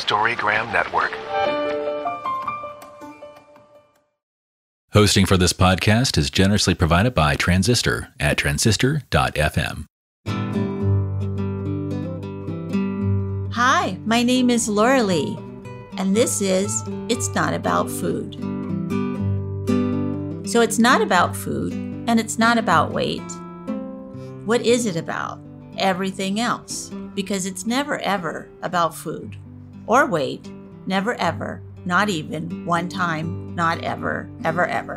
Storygram Network. Hosting for this podcast is generously provided by Transistor at transistor.fm. Hi, my name is Laurelee, and this is It's Not About Food. So it's not about food, and it's not about weight. What is it about? Everything else, because it's never ever about food or weight, never ever, not even one time, not ever, ever, ever.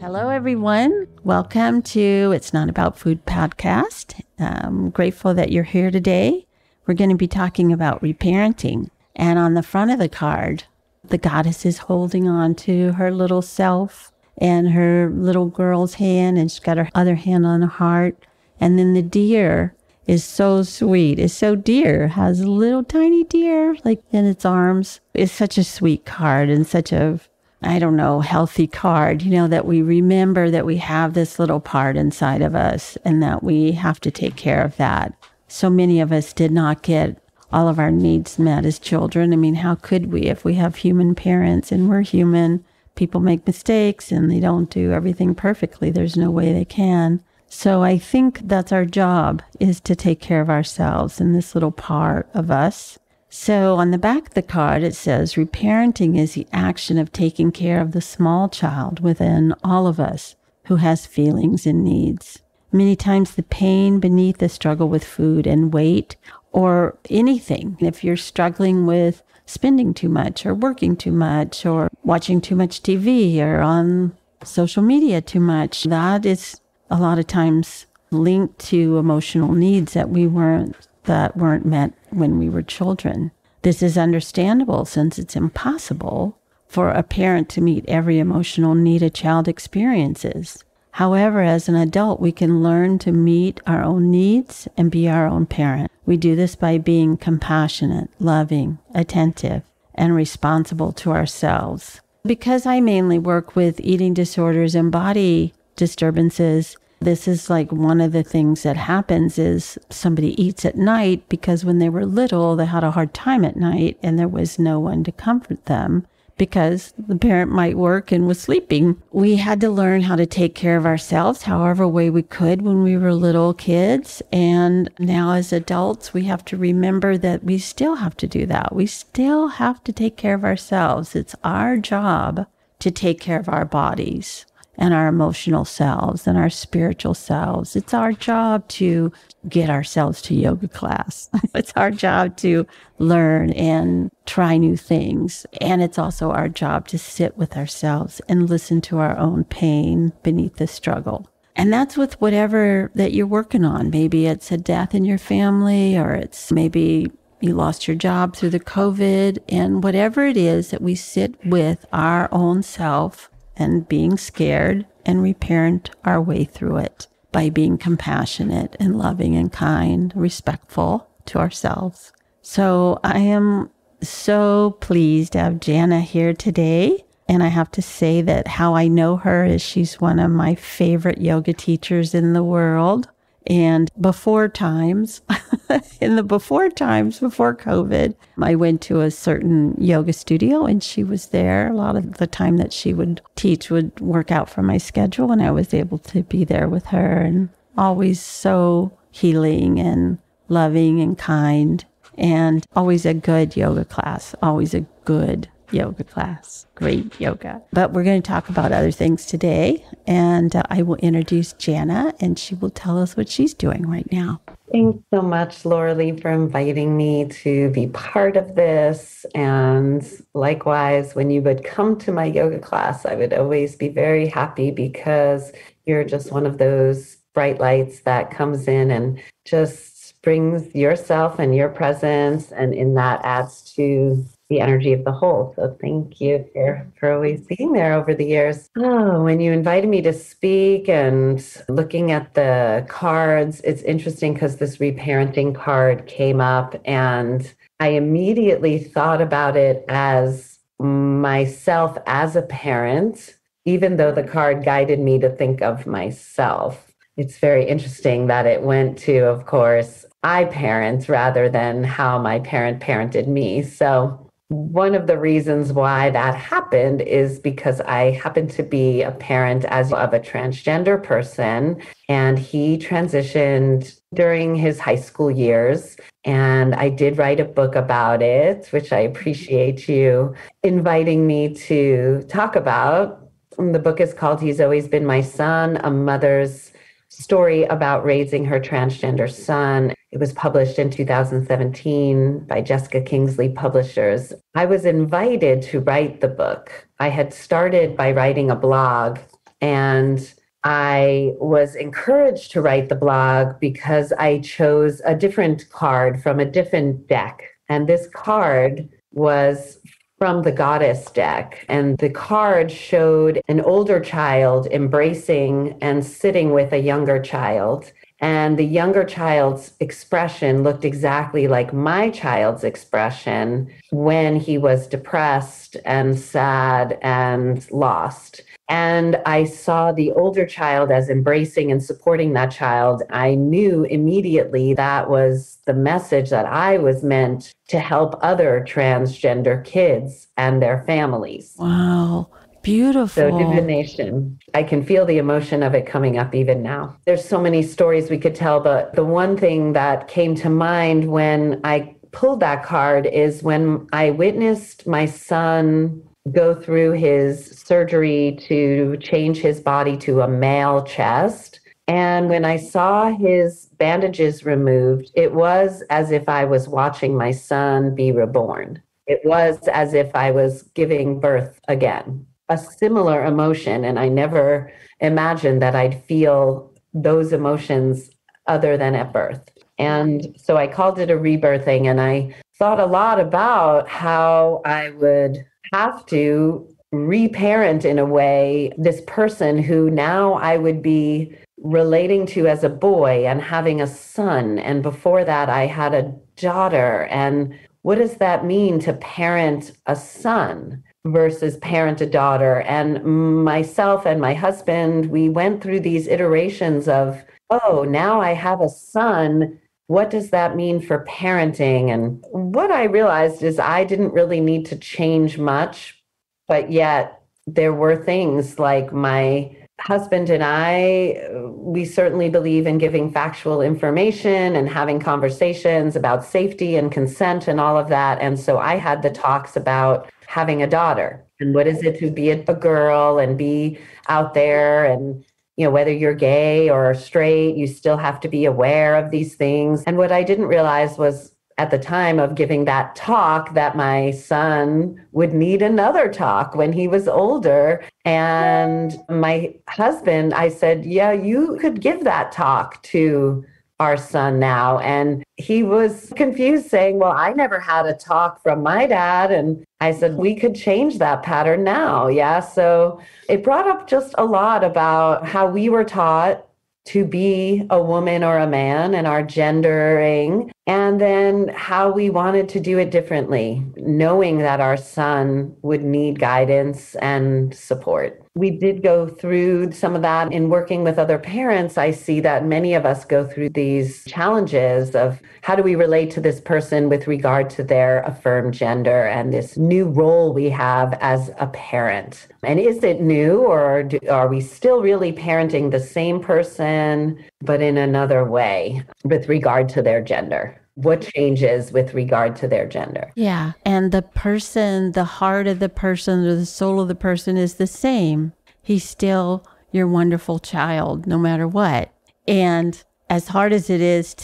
Hello, everyone. Welcome to It's Not About Food podcast. I'm grateful that you're here today. We're going to be talking about reparenting. And on the front of the card, the goddess is holding on to her little self and her little girl's hand, and she's got her other hand on her heart. And then the deer is so sweet. It's so dear. Has a little tiny deer like in its arms. It's such a sweet card and such a, healthy card, that we remember that we have this little part inside of us and that we have to take care of that. So many of us did not get all of our needs met as children. I mean, how could we if we have human parents and we're human? People make mistakes and they don't do everything perfectly. There's no way they can. So I think that's our job, is to take care of ourselves and this little part of us. So on the back of the card, it says, reparenting is the action of taking care of the small child within all of us who has feelings and needs. Many times the pain beneath the struggle with food and weight or anything. If you're struggling with spending too much or working too much or watching too much TV or on social media too much, that is a lot of times linked to emotional needs that weren't met when we were children. This is understandable since it's impossible for a parent to meet every emotional need a child experiences. However, as an adult, we can learn to meet our own needs and be our own parent. We do this by being compassionate, loving, attentive, and responsible to ourselves. Because I mainly work with eating disorders and body disturbances, this is like one of the things that happens is somebody eats at night because when they were little, they had a hard time at night and there was no one to comfort them, because the parent might work and was sleeping. We had to learn how to take care of ourselves however way we could when we were little kids. And now as adults, we have to remember that we still have to do that. We still have to take care of ourselves. It's our job to take care of our bodies and our emotional selves and our spiritual selves. It's our job to get ourselves to yoga class. It's our job to learn and try new things. And it's also our job to sit with ourselves and listen to our own pain beneath the struggle. And that's with whatever that you're working on. Maybe it's a death in your family, or it's maybe you lost your job through the COVID, and whatever it is that we sit with our own self and being scared and reparent our way through it by being compassionate and loving and kind, respectful to ourselves. So I am so pleased to have Janna here today. And I have to say that how I know her is she's one of my favorite yoga teachers in the world. And before times, before COVID, I went to a certain yoga studio and she was there. A lot of the time that she would teach would work out for my schedule, and I was able to be there with her, and always so healing and loving and kind, and always a good yoga class, always a good yoga class. Great yoga. But we're going to talk about other things today, and I will introduce Janna, and she will tell us what she's doing right now. Thanks so much, Laurelee, for inviting me to be part of this. And likewise, when you would come to my yoga class, I would always be very happy because you're just one of those bright lights that comes in and just brings yourself and your presence, and in that adds to the energy of the whole. So thank you for always being there over the years. Oh, when you invited me to speak and looking at the cards, it's interesting because this reparenting card came up and I immediately thought about it as myself as a parent, even though the card guided me to think of myself. it's very interesting that it went to, of course, I parent rather than how my parent parented me. So one of the reasons why that happened is because I happened to be a parent as of a transgender person, and he transitioned during his high school years. And I did write a book about it, which I appreciate you inviting me to talk about. The book is called He's Always Been My Son, A Mother's Story About Raising Her Transgender Son. It was published in 2017 by Jessica Kingsley Publishers. I was invited to write the book. I had started by writing a blog, and I was encouraged to write the blog because I chose a different card from a different deck. And this card was from the Goddess deck. And the card showed an older child embracing and sitting with a younger child. And the younger child's expression looked exactly like my child's expression when he was depressed and sad and lost. And I saw the older child as embracing and supporting that child. I knew immediately that was the message that I was meant to help other transgender kids and their families. Wow. Beautiful. So divination. I can feel the emotion of it coming up even now. There's so many stories we could tell, but the one thing that came to mind when I pulled that card is when I witnessed my son go through his surgery to change his body to a male chest. And when I saw his bandages removed, it was as if I was watching my son be reborn. It was as if I was giving birth again. A similar emotion, and I never imagined that I'd feel those emotions other than at birth. And so I called it a rebirthing, and I thought a lot about how I would have to reparent in a way this person who now I would be relating to as a boy and having a son. And before that, I had a daughter. And what does that mean to parent a son versus parent a daughter? And myself and my husband, we went through these iterations of, oh, now I have a son. What does that mean for parenting? And what I realized is I didn't really need to change much, but yet there were things like my husband and I, we certainly believe in giving factual information and having conversations about safety and consent and all of that. And so I had the talks about having a daughter and what is it to be a girl and be out there, and whether you're gay or straight, you still have to be aware of these things. And what I didn't realize was at the time of giving that talk that my son would need another talk when he was older. And my husband, I said, yeah, you could give that talk to our son now. And he was confused, saying, well, I never had a talk from my dad. And I said, we could change that pattern now. Yeah. So it brought up just a lot about how we were taught to be a woman or a man and our gendering, and then how we wanted to do it differently, knowing that our son would need guidance and support. We did go through some of that in working with other parents. I see that many of us go through these challenges of how do we relate to this person with regard to their affirmed gender and this new role we have as a parent. And is it new, or are we still really parenting the same person, but in another way with regard to their gender? What changes with regard to their gender? Yeah. And the person, the heart of the person or the soul of the person is the same. He's still your wonderful child, no matter what. And as hard as it is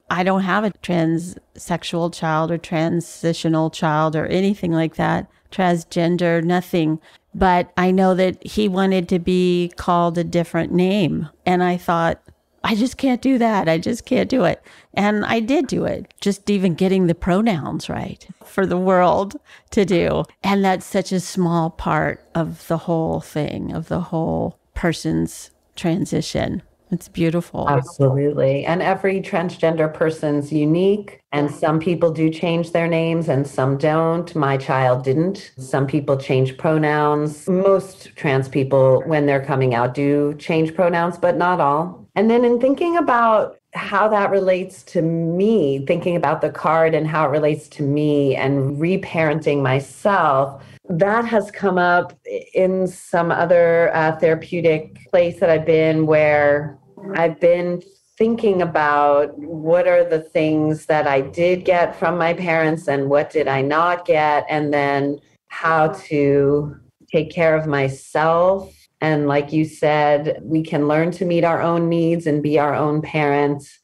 I don't have a transsexual child or transitional child or anything like that, transgender, nothing. But I know that he wanted to be called a different name. And I thought, I just can't do that. I just can't do it. And I did do it, just even getting the pronouns right for the world to do. And that's such a small part of the whole thing, of the whole person's transition. It's beautiful. Absolutely. And every transgender person's unique. And some people do change their names and some don't. My child didn't. Some people change pronouns. Most trans people, when they're coming out, do change pronouns, but not all. And then in thinking about how that relates to me, thinking about the card and how it relates to me and reparenting myself, that has come up in some other therapeutic place that I've been, where I've been thinking about what are the things that I did get from my parents and what did I not get, and then how to take care of myself. And like you said, we can learn to meet our own needs and be our own parents.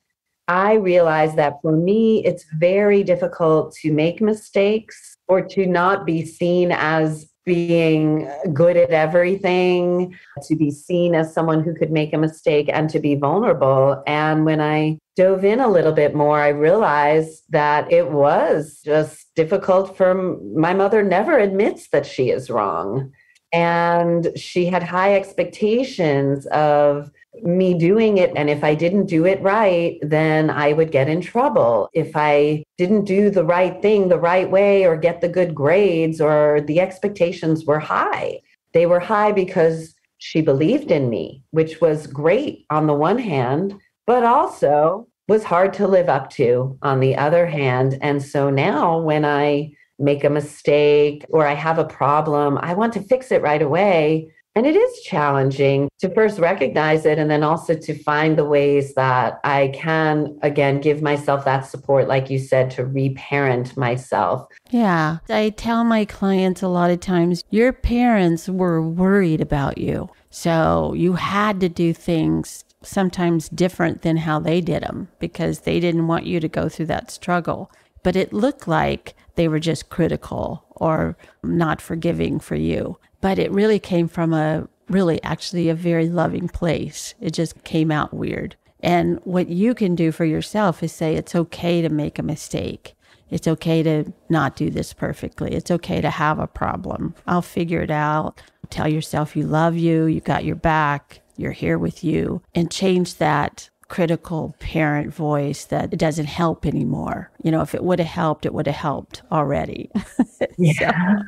I realize that for me, it's very difficult to make mistakes or to not be seen as being good at everything, to be seen as someone who could make a mistake and to be vulnerable. And when I dove in a little bit more, I realized that it was just difficult for my mother never admits that she is wrong. And she had high expectations of me doing it. And if I didn't do it right, then I would get in trouble. If I didn't do the right thing the right way or get the good grades, or the expectations were high. They were high because she believed in me, which was great on the one hand, but also was hard to live up to on the other hand. And so now when I make a mistake or I have a problem, I want to fix it right away. And it is challenging to first recognize it and then also to find the ways that I can, again, give myself that support, like you said, to reparent myself. Yeah. I tell my clients a lot of times, your parents were worried about you. So you had to do things sometimes different than how they did them because they didn't want you to go through that struggle. But it looked like they were just critical or not forgiving for you. But it really came from actually a very loving place. It just came out weird. And what you can do for yourself is say, it's okay to make a mistake. It's okay to not do this perfectly. It's okay to have a problem. I'll figure it out. Tell yourself you love you, you got your back, you're here with you, and change that critical parent voice that it doesn't help anymore. You know, if it would have helped, it would have helped already. Yeah.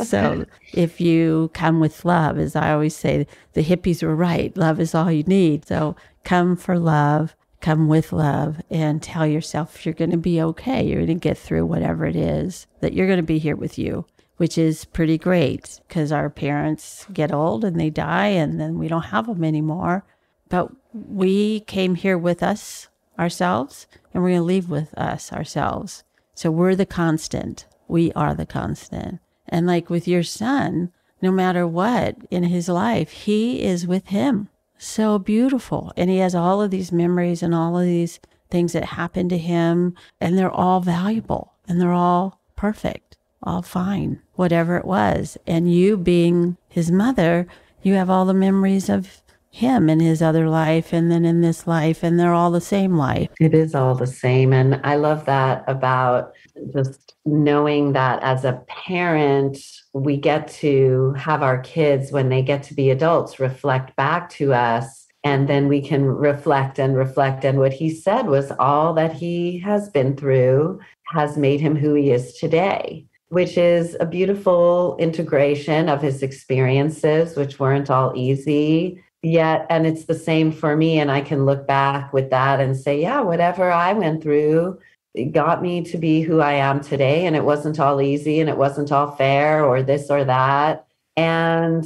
So if you come with love, as I always say, the hippies were right. Love is all you need. So come for love, come with love, and tell yourself you're going to be okay. You're going to get through whatever it is, that you're going to be here with you, which is pretty great because our parents get old and they die and then we don't have them anymore. But we came here with us ourselves, and we're going to leave with us ourselves. So we're the constant. We are the constant. And like with your son, no matter what in his life, he is with him. So beautiful. And he has all of these memories and all of these things that happened to him, and they're all valuable and they're all perfect, all fine, whatever it was. And you being his mother, you have all the memories of him in his other life and then in this life, and they're all the same life. It is all the same. And I love that about just knowing that as a parent, we get to have our kids, when they get to be adults, reflect back to us. And then we can reflect and reflect. And what he said was all that he has been through has made him who he is today, which is a beautiful integration of his experiences, which weren't all easy. Yet, and it's the same for me. And I can look back with that and say, yeah, whatever I went through, it got me to be who I am today. And it wasn't all easy and it wasn't all fair or this or that. And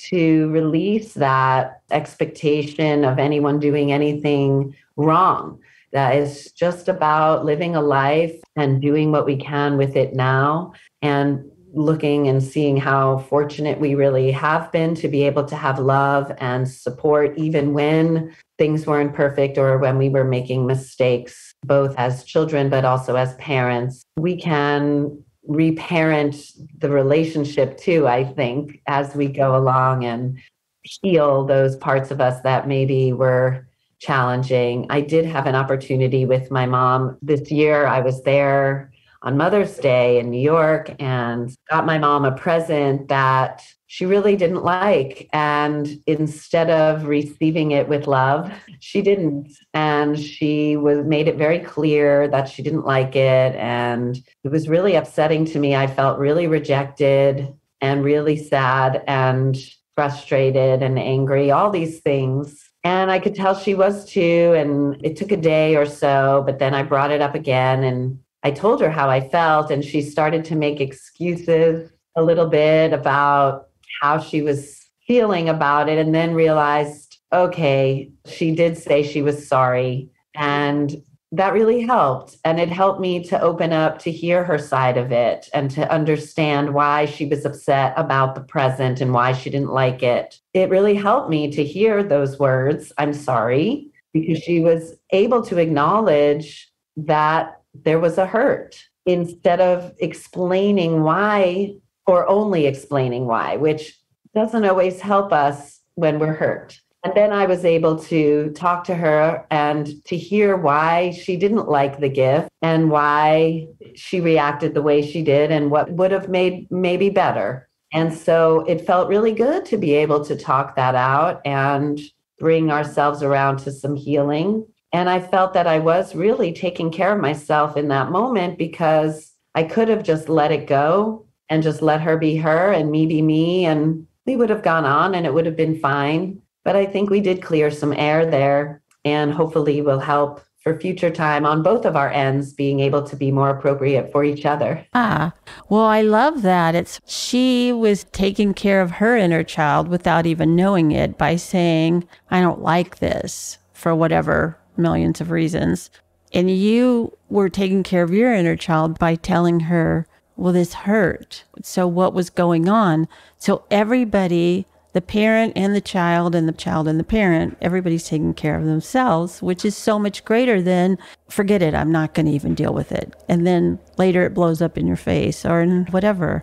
to release that expectation of anyone doing anything wrong. That is just about living a life and doing what we can with it now, and looking and seeing how fortunate we really have been to be able to have love and support, even when things weren't perfect or when we were making mistakes, both as children, but also as parents. We can reparent the relationship too, I think, as we go along and heal those parts of us that maybe were challenging. I did have an opportunity with my mom this year. I was there on Mother's Day in New York and got my mom a present that she really didn't like. And instead of receiving it with love, she didn't. And she made it very clear that she didn't like it. And it was really upsetting to me. I felt really rejected and really sad and frustrated and angry, all these things. And I could tell she was too. And it took a day or so, but then I brought it up again and I told her how I felt. And she started to make excuses a little bit about how she was feeling about it, and then realized, okay, she did say she was sorry. And that really helped. And it helped me to open up to hear her side of it and to understand why she was upset about the present and why she didn't like it. It really helped me to hear those words, I'm sorry, because she was able to acknowledge that there was a hurt instead of explaining why, or only explaining why, which doesn't always help us when we're hurt. And then I was able to talk to her and to hear why she didn't like the gift and why she reacted the way she did and what would have made maybe better. And so it felt really good to be able to talk that out and bring ourselves around to some healing. And I felt that I was really taking care of myself in that moment, because I could have just let it go and just let her be her and me be me, and we would have gone on and it would have been fine. But I think we did clear some air there, and hopefully will help for future time on both of our ends being able to be more appropriate for each other. Well, I love that. She was taking care of her inner child without even knowing it by saying, I don't like this for whatever millions of reasons. And you were taking care of your inner child by telling her, well, this hurt. So what was going on? So everybody, the parent and the child and the parent, everybody's taking care of themselves, which is so much greater than, forget it, I'm not going to even deal with it. And then later it blows up in your face or in whatever.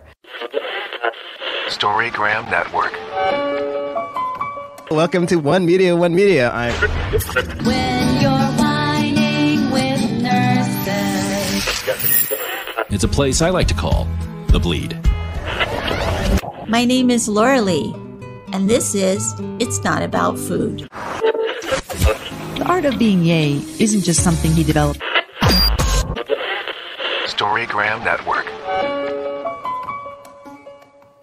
Storygram Network. Welcome to One Media, One Media. When you're whining with nurses. It's a place I like to call The Bleed. My name is Laurelee, and this is It's Not About Food. The art of being yay isn't just something he developed. Storygram Network.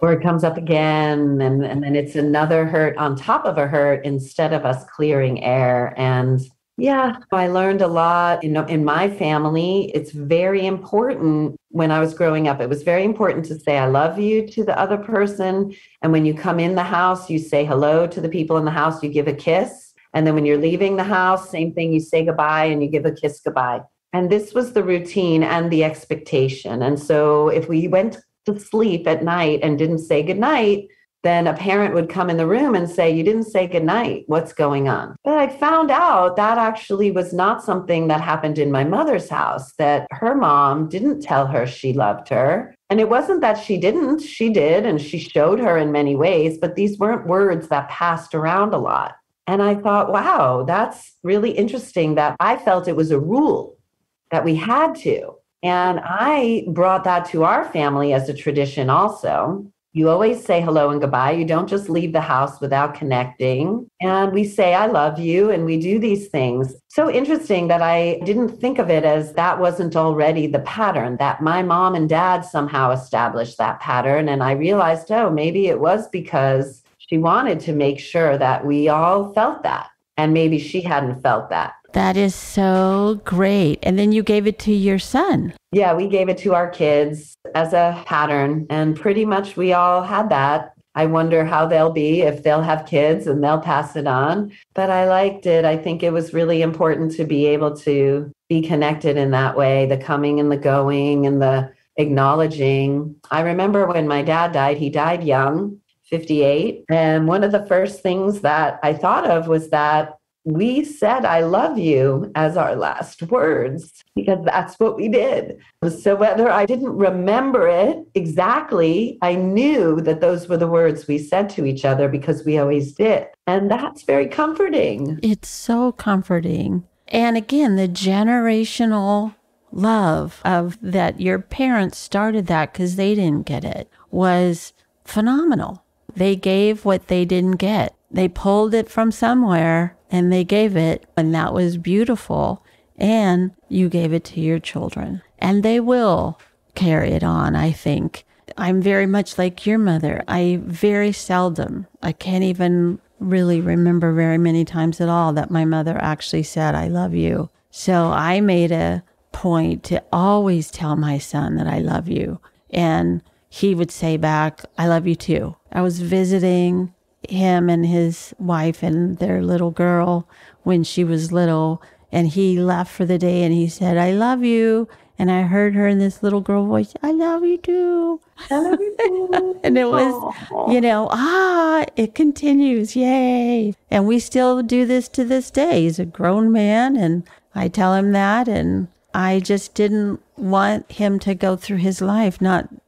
Or it comes up again, and then it's another hurt on top of a hurt instead of us clearing air. And yeah, I learned a lot. In my family, it's very important. When I was growing up, it was very important to say I love you to the other person. And when you come in the house, you say hello to the people in the house, you give a kiss. And then when you're leaving the house, same thing, you say goodbye and you give a kiss goodbye. And this was the routine and the expectation. And so if we went to sleep at night and didn't say goodnight, then a parent would come in the room and say, you didn't say goodnight. What's going on? But I found out that actually was not something that happened in my mother's house, that her mom didn't tell her she loved her. And it wasn't that she didn't, she did, and she showed her in many ways, but these weren't words that passed around a lot. And I thought, wow, that's really interesting that I felt it was a rule that we had to. And I brought that to our family as a tradition also. You always say hello and goodbye. You don't just leave the house without connecting. And we say, I love you. And we do these things. So interesting that I didn't think of it as that wasn't already the pattern, that my mom and dad somehow established that pattern. And I realized, oh, maybe it was because she wanted to make sure that we all felt that. And maybe she hadn't felt that. That is so great. And then you gave it to your son. Yeah, we gave it to our kids as a pattern. And pretty much we all had that. I wonder how they'll be if they'll have kids and they'll pass it on. But I liked it. I think it was really important to be able to be connected in that way, the coming and the going and the acknowledging. I remember when my dad died, he died young, 58. And one of the first things that I thought of was that we said, I love you as our last words, because that's what we did. So whether I didn't remember it exactly, I knew that those were the words we said to each other because we always did. And that's very comforting. It's so comforting. And again, the generational love of that your parents started that because they didn't get it was phenomenal. They gave what they didn't get. They pulled it from somewhere and they gave it, and that was beautiful. And you gave it to your children, and they will carry it on, I think. I'm very much like your mother. I very seldom, I can't even really remember very many times at all that my mother actually said, I love you. So I made a point to always tell my son that I love you. And he would say back, I love you too. I was visiting him and his wife and their little girl when she was little, and he left for the day and he said, I love you. And I heard her in this little girl voice, I love you too. I love you too. And it was, it continues. Yay. And we still do this to this day. He's a grown man and I tell him that. And I just didn't want him to go through his life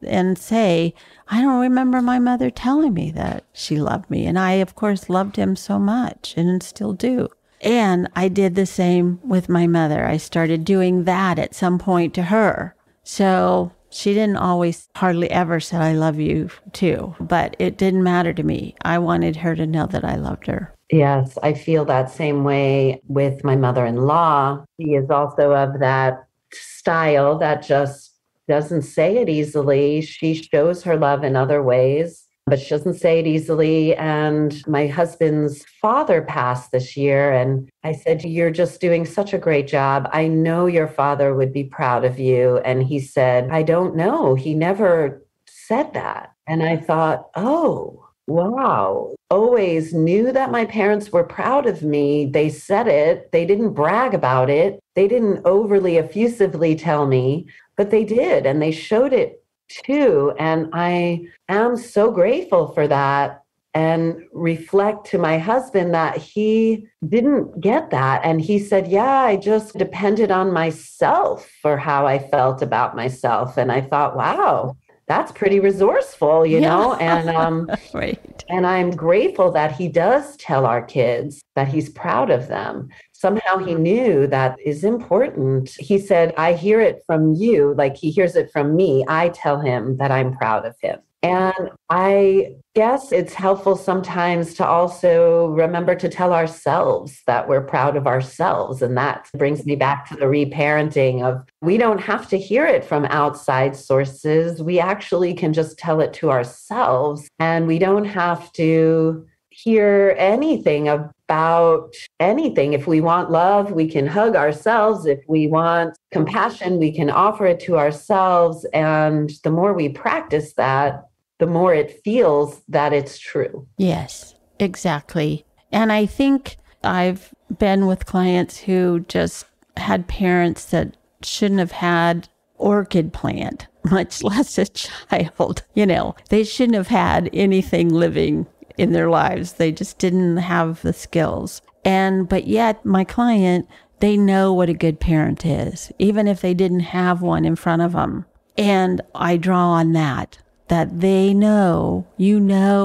and say, I don't remember my mother telling me that she loved me. And I, of course, loved him so much and still do. And I did the same with my mother. I started doing that at some point to her. So she didn't always, hardly ever said, I love you too. But it didn't matter to me. I wanted her to know that I loved her. Yes, I feel that same way with my mother-in-law. She is also of that style that just doesn't say it easily. She shows her love in other ways, but she doesn't say it easily. And my husband's father passed this year. And I said, you're just doing such a great job. I know your father would be proud of you. And he said, I don't know. He never said that. And I thought, oh, wow. Always knew that my parents were proud of me. They said it. They didn't brag about it. They didn't overly effusively tell me, but they did. And they showed it too. And I am so grateful for that and reflect to my husband that he didn't get that. And he said, yeah, I just depended on myself for how I felt about myself. And I thought, wow, that's pretty resourceful, you know? And right. And I'm grateful that he does tell our kids that he's proud of them. Somehow he knew that is important. He said, I hear it from you, like he hears it from me. I tell him that I'm proud of him. And I guess it's helpful sometimes to also remember to tell ourselves that we're proud of ourselves. And that brings me back to the reparenting of we don't have to hear it from outside sources. We actually can just tell it to ourselves, and we don't have to hear anything about anything. If we want love, we can hug ourselves. If we want compassion, we can offer it to ourselves. And the more we practice that, the more it feels that it's true. Yes, exactly. And I think I've been with clients who just had parents that shouldn't have had orchid plant, much less a child. They shouldn't have had anything living in their lives. They just didn't have the skills. But yet my client, they know what a good parent is, even if they didn't have one in front of them. And I draw on that they know,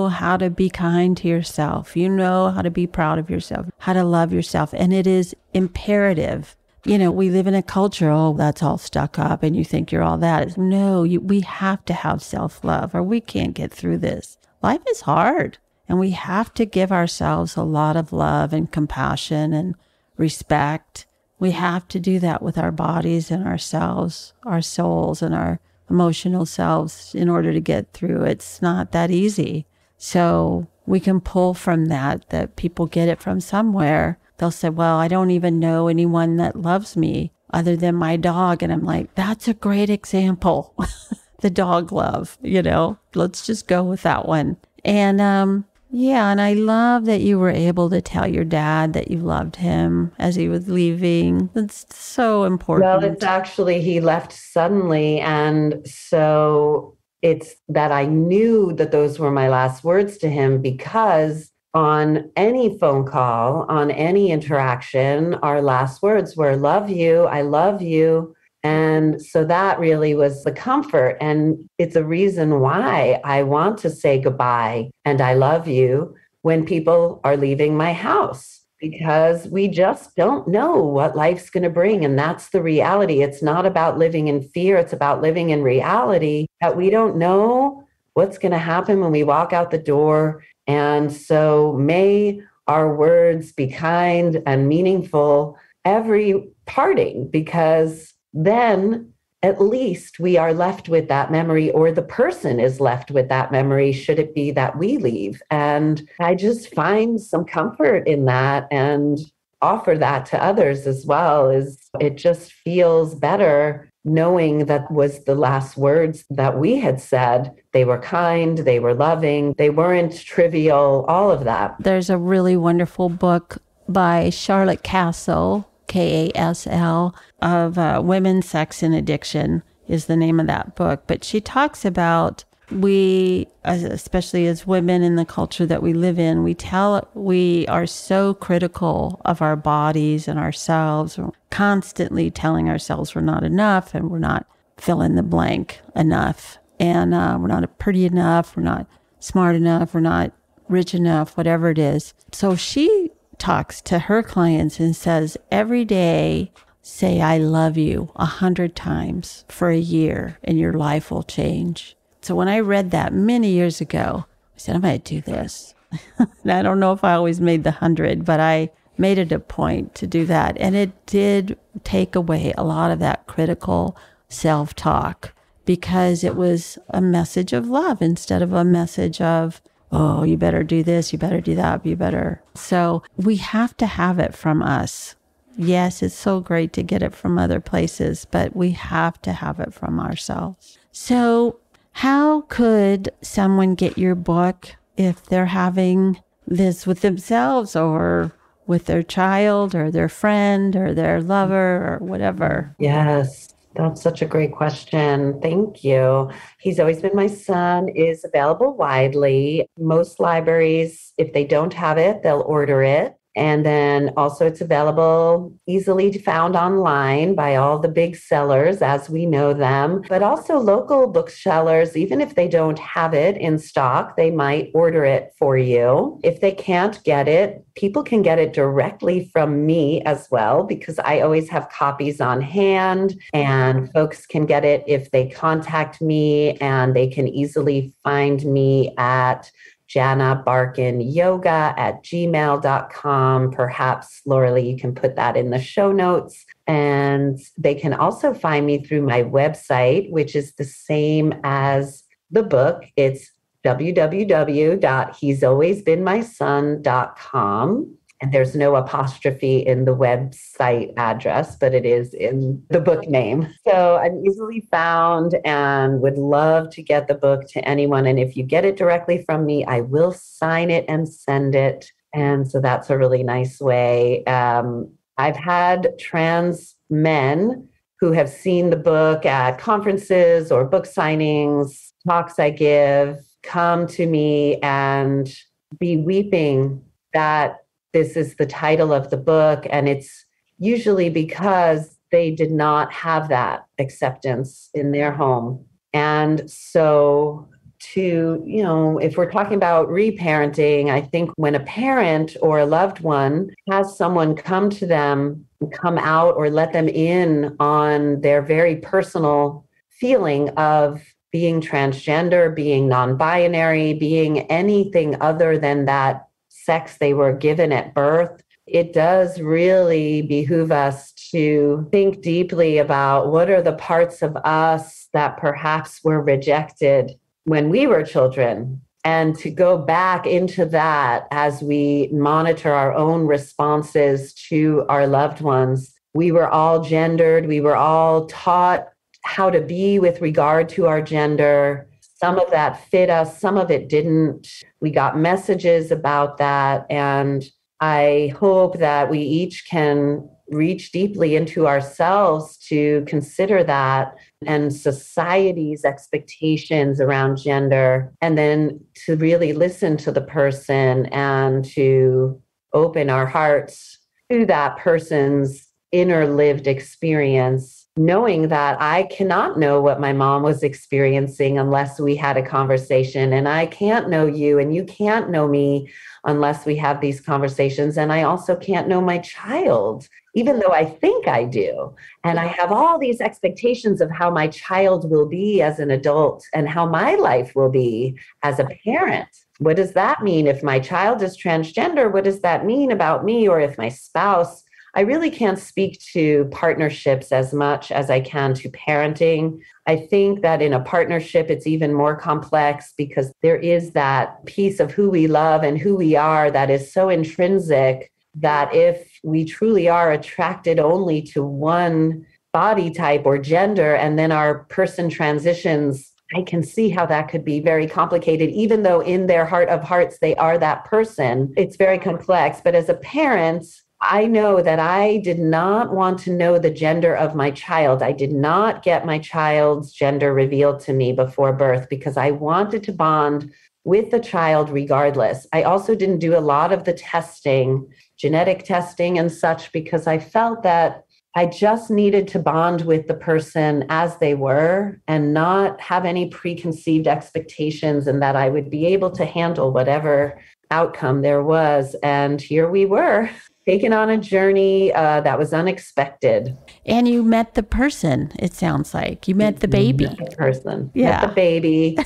how to be kind to yourself. You know how to be proud of yourself, how to love yourself. And it is imperative. We live in a culture, that's all stuck up and you think you're all that. No, we have to have self-love or we can't get through this. Life is hard. And we have to give ourselves a lot of love and compassion and respect. We have to do that with our bodies and ourselves, our souls and our emotional selves in order to get through. It's not that easy. So we can pull from that people get it from somewhere. They'll say, well, I don't even know anyone that loves me other than my dog. And I'm like, that's a great example. The dog love, let's just go with that one. And, and I love that you were able to tell your dad that you loved him as he was leaving. That's so important. Well, it's actually, he left suddenly. And so it's that I knew that those were my last words to him, because on any phone call, on any interaction, our last words were, love you, I love you. And so that really was the comfort. And it's a reason why I want to say goodbye and I love you when people are leaving my house, because we just don't know what life's going to bring. And that's the reality. It's not about living in fear. It's about living in reality, that we don't know what's going to happen when we walk out the door. And so may our words be kind and meaningful every parting, because then at least we are left with that memory, or the person is left with that memory, should it be that we leave. And I just find some comfort in that and offer that to others as well. Is it just feels better knowing that was the last words that we had said. They were kind, they were loving, they weren't trivial, all of that. There's a really wonderful book by Charlotte Castle, Kasl, of Women, Sex, and Addiction is the name of that book. But she talks about we, especially as women in the culture that we live in, we are so critical of our bodies and ourselves. We're constantly telling ourselves we're not enough and we're not fill in the blank enough. And we're not pretty enough. We're not smart enough. We're not rich enough, whatever it is. So she talks to her clients and says, every day, say, I love you 100 times for a year and your life will change. So when I read that many years ago, I said, I'm going to do this. And I don't know if I always made the 100, but I made it a point to do that. And it did take away a lot of that critical self-talk because it was a message of love instead of a message of, oh, you better do this, you better do that, you better. So we have to have it from us. Yes, it's so great to get it from other places, but we have to have it from ourselves. So how could someone get your book if they're having this with themselves or with their child or their friend or their lover or whatever? Yes, that's such a great question. Thank you. He's Always Been My Son is available widely. Most libraries, if they don't have it, they'll order it. And then also it's available easily found online by all the big sellers as we know them, but also local booksellers, even if they don't have it in stock, they might order it for you. If they can't get it, people can get it directly from me as well, because I always have copies on hand and folks can get it if they contact me, and they can easily find me at Janna Barkin Yoga at gmail.com. Perhaps, Laurelee, you can put that in the show notes. And they can also find me through my website, which is the same as the book. It's www.he'salwaysbeenmyson.com. And there's no apostrophe in the website address, but it is in the book name. So I'm easily found and would love to get the book to anyone. And if you get it directly from me, I will sign it and send it. And so that's a really nice way. I've had trans men who have seen the book at conferences or book signings, talks I give, come to me and be weeping that this is the title of the book. And it's usually because they did not have that acceptance in their home. And so if we're talking about reparenting, I think when a parent or a loved one has someone come to them, come out or let them in on their very personal feeling of being transgender, being non-binary, being anything other than that sex they were given at birth, it does really behoove us to think deeply about what are the parts of us that perhaps were rejected when we were children, and to go back into that as we monitor our own responses to our loved ones. We were all gendered. We were all taught how to be with regard to our gender. Some of that fit us, some of it didn't. We got messages about that. And I hope that we each can reach deeply into ourselves to consider that and society's expectations around gender, and then to really listen to the person and to open our hearts to that person's inner lived experience, knowing that I cannot know what my mom was experiencing unless we had a conversation. And I can't know you and you can't know me unless we have these conversations. And I also can't know my child, even though I think I do. And I have all these expectations of how my child will be as an adult and how my life will be as a parent. What does that mean if my child is transgender? What does that mean about me? Or if my spouse, I really can't speak to partnerships as much as I can to parenting. I think that in a partnership, it's even more complex because there is that piece of who we love and who we are that is so intrinsic that if we truly are attracted only to one body type or gender, and then our person transitions, I can see how that could be very complicated, even though in their heart of hearts, they are that person. It's very complex. But as a parent, I know that I did not want to know the gender of my child. I did not get my child's gender revealed to me before birth because I wanted to bond with the child regardless. I also didn't do a lot of the testing, genetic testing and such, because I felt that I just needed to bond with the person as they were and not have any preconceived expectations, and that I would be able to handle whatever outcome there was. And here we were, taken on a journey that was unexpected. And you met the person, it sounds like. You met the baby. Met the person. Yeah. Met the baby.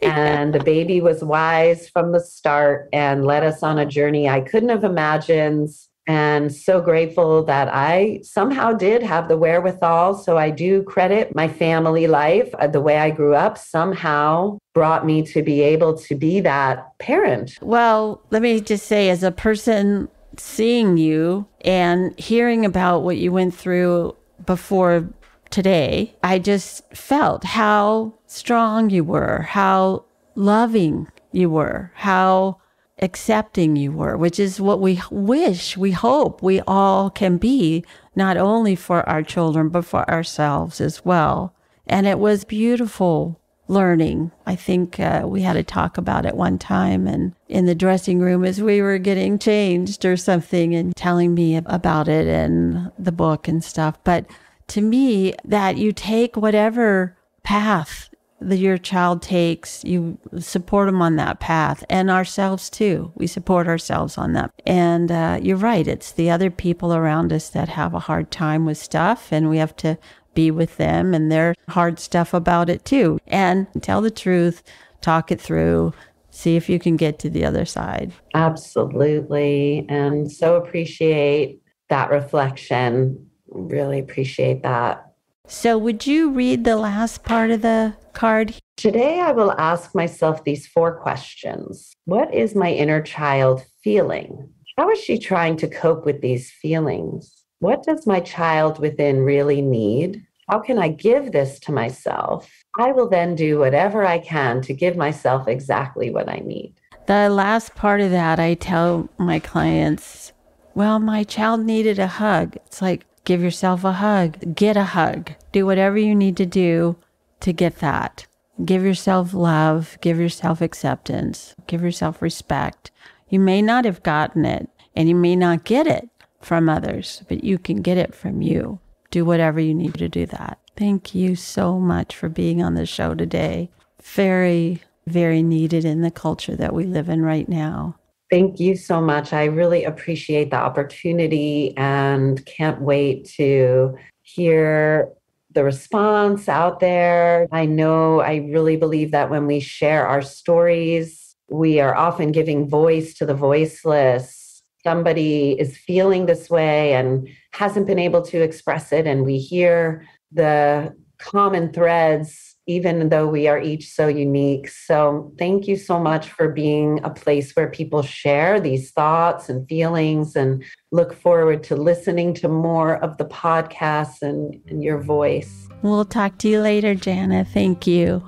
And the baby was wise from the start and led us on a journey I couldn't have imagined. And so grateful that I somehow did have the wherewithal. So I do credit my family life. The way I grew up somehow brought me to be able to be that parent. Well, let me just say, as a person seeing you and hearing about what you went through before today, I just felt how strong you were, how loving you were, how accepting you were, which is what we wish, we hope we all can be, not only for our children, but for ourselves as well. And it was beautiful learning. I think we had a talk about it one time, and in the dressing room as we were getting changed or something, and telling me about it and the book and stuff. But to me, that you take whatever path that your child takes, you support them on that path, and ourselves too. We support ourselves on that. And you're right, it's the other people around us that have a hard time with stuff, and we have to be with them and their hard stuff about it too. And tell the truth, talk it through, see if you can get to the other side. Absolutely. And so appreciate that reflection. Really appreciate that. So would you read the last part of the card? Today, I will ask myself these 4 questions. What is my inner child feeling? How is she trying to cope with these feelings? What does my child within really need? How can I give this to myself? I will then do whatever I can to give myself exactly what I need. The last part of that, I tell my clients, well, my child needed a hug. It's like, give yourself a hug, get a hug, do whatever you need to do to get that. Give yourself love, give yourself acceptance, give yourself respect. You may not have gotten it, and you may not get it from others, but you can get it from you. Do whatever you need to do that. Thank you so much for being on the show today. Very, very needed in the culture that we live in right now. Thank you so much. I really appreciate the opportunity and can't wait to hear the response out there. I know, I really believe that when we share our stories, we are often giving voice to the voiceless. Somebody is feeling this way and hasn't been able to express it, and we hear the common threads, even though we are each so unique. So thank you so much for being a place where people share these thoughts and feelings, and look forward to listening to more of the podcasts and your voice. We'll talk to you later, Janna. Thank you.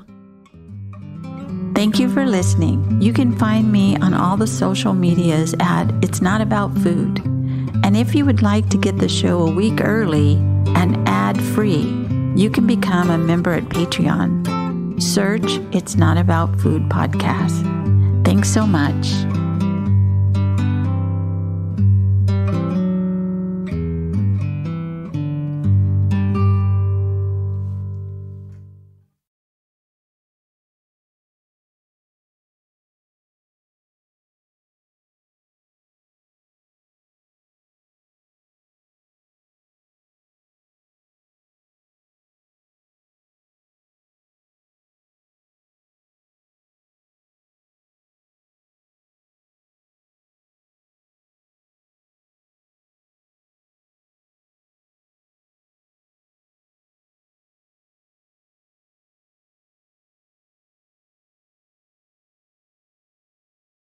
Thank you for listening. You can find me on all the social medias at It's Not About Food. And if you would like to get the show a week early and ad-free, you can become a member at Patreon. Search It's Not About Food podcast. Thanks so much.